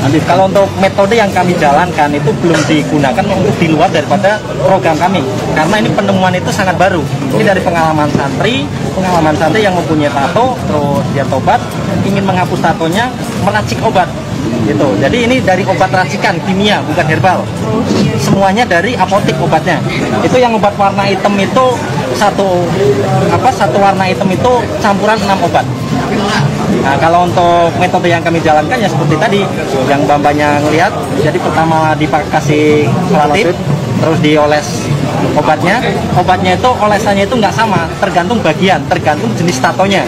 Nanti kalau untuk metode yang kami jalankan itu belum digunakan untuk di luar daripada program kami, karena ini penemuan itu sangat baru. Ini dari pengalaman santri yang mempunyai tato, terus dia tobat, ingin menghapus tatonya, meracik obat. Gitu. Jadi ini dari obat racikan kimia, bukan herbal. Semuanya dari apotek obatnya. Itu yang obat warna hitam itu satu warna hitam itu campuran 6 obat. Nah, kalau untuk metode yang kami jalankan ya seperti tadi yang Bambanya ngelihat. Jadi pertama dikasih relatif, terus dioles obatnya itu olesannya itu nggak sama, tergantung bagian, tergantung jenis tatonya.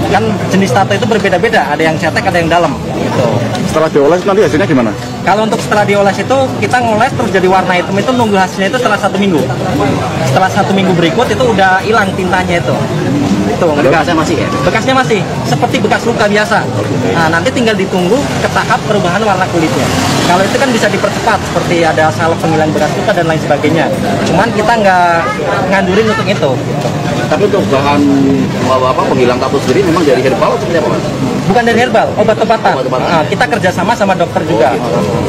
Kan jenis tato itu berbeda-beda, ada yang cetek, ada yang dalam gitu. Setelah dioles nanti hasilnya gimana? Kalau untuk setelah dioles itu kita ngoles terus jadi warna hitam itu nunggu hasilnya itu setelah 1 minggu. Setelah 1 minggu berikut itu udah hilang tintanya itu. Itu bekasnya masih ya? Bekasnya masih seperti bekas luka biasa. Nah, nanti tinggal ditunggu ke tahap perubahan warna kulitnya. Kalau itu kan bisa dipercepat seperti ada salep penghilang bekas luka dan lain sebagainya. Cuman kita nggak ngandurin untuk itu. Tapi untuk bahan penghilang tato sendiri memang dari herbal atau seperti apa? Bukan dari herbal, obat-obatan. Nah, kita kerjasama sama dokter juga.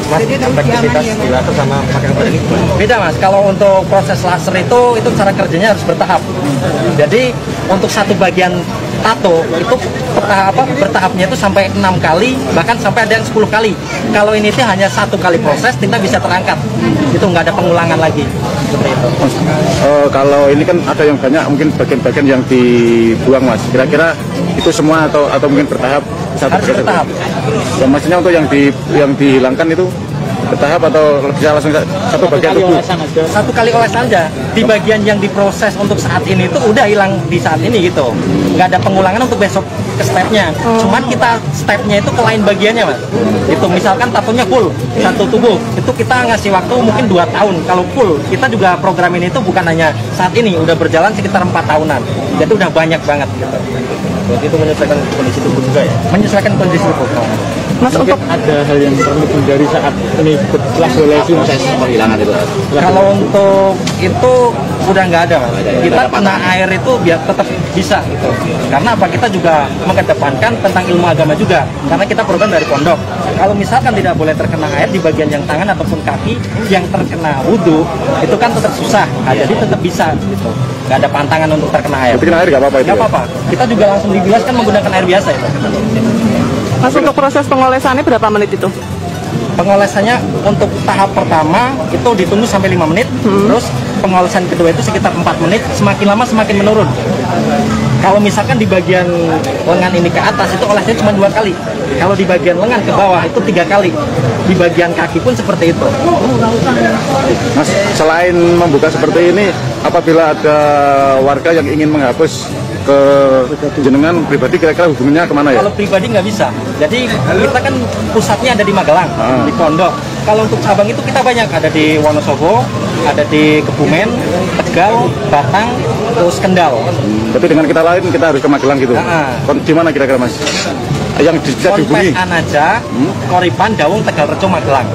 Mas, aktivitas di laser sama pakai obat ini beda Mas, kalau untuk proses laser itu cara kerjanya harus bertahap. Jadi untuk satu bagian tato itu bertahapnya itu sampai 6 kali, bahkan sampai ada yang 10 kali. Kalau ini sih hanya 1 kali proses, tinta bisa terangkat. Itu nggak ada pengulangan lagi. Seperti itu. Kalau ini kan ada yang banyak, mungkin bagian-bagian yang dibuang Mas. Kira-kira itu semua atau mungkin bertahap? Harus bertahap. Ya, maksudnya untuk yang dihilangkan itu bertahap atau bisa langsung satu bagian tubuh? 1 kali olesan aja. Di bagian yang diproses untuk saat ini itu udah hilang di saat ini gitu. Nggak ada pengulangan untuk besok ke stepnya. Cuman kita stepnya itu ke lain bagiannya Mas. Itu misalkan tatonya full satu tubuh, itu kita ngasih waktu mungkin 2 tahun. Kalau full, kita juga program ini itu bukan hanya saat ini, udah berjalan sekitar 4 tahunan. Jadi udah banyak banget gitu. Berarti itu menyesuaikan kondisi tubuh juga ya? Menyesuaikan kondisi tubuh. Mas, untuk ada hal yang perlu dihindari saat ini setelah proses penghilangan itu? Kalau untuk itu udah nggak ada Mas. Kita kena air itu biar tetap bisa gitu. Karena apa? Kita juga mengedepankan tentang ilmu agama juga. Karena kita program dari pondok. Kalau misalkan tidak boleh terkena air di bagian yang tangan ataupun kaki yang terkena wudhu, itu kan tetap susah. Nah, jadi tetap bisa gitu. Nggak ada pantangan untuk terkena air. Terkena air nggak apa-apa itu? Nggak apa-apa. Kita juga langsung dibilaskan menggunakan air biasa itu. Mas, untuk proses pengolesannya berapa menit itu? Pengolesannya untuk tahap pertama itu ditunggu sampai 5 menit. Terus pengolesan kedua itu sekitar 4 menit. Semakin lama semakin menurun. Kalau misalkan di bagian lengan ini ke atas itu olesnya cuma 2 kali. Kalau di bagian lengan ke bawah itu 3 kali. Di bagian kaki pun seperti itu. Mas, selain membuka seperti ini, apabila ada warga yang ingin menghapus ke jenengan pribadi, kira-kira hubungannya kemana ya? Kalau pribadi nggak bisa. Jadi kita kan pusatnya ada di Magelang, di Pondok. Kalau untuk cabang itu kita banyak, ada di Wonosobo, ada di Kebumen, Tegal, Batang, terus Kendal. Tapi dengan kita lain kita harus ke Magelang gitu. Di mana kira-kira Mas? Yang bisa dihubungi? Konpesan aja, Koripan, Dawung, Tegal Rejo, Magelang.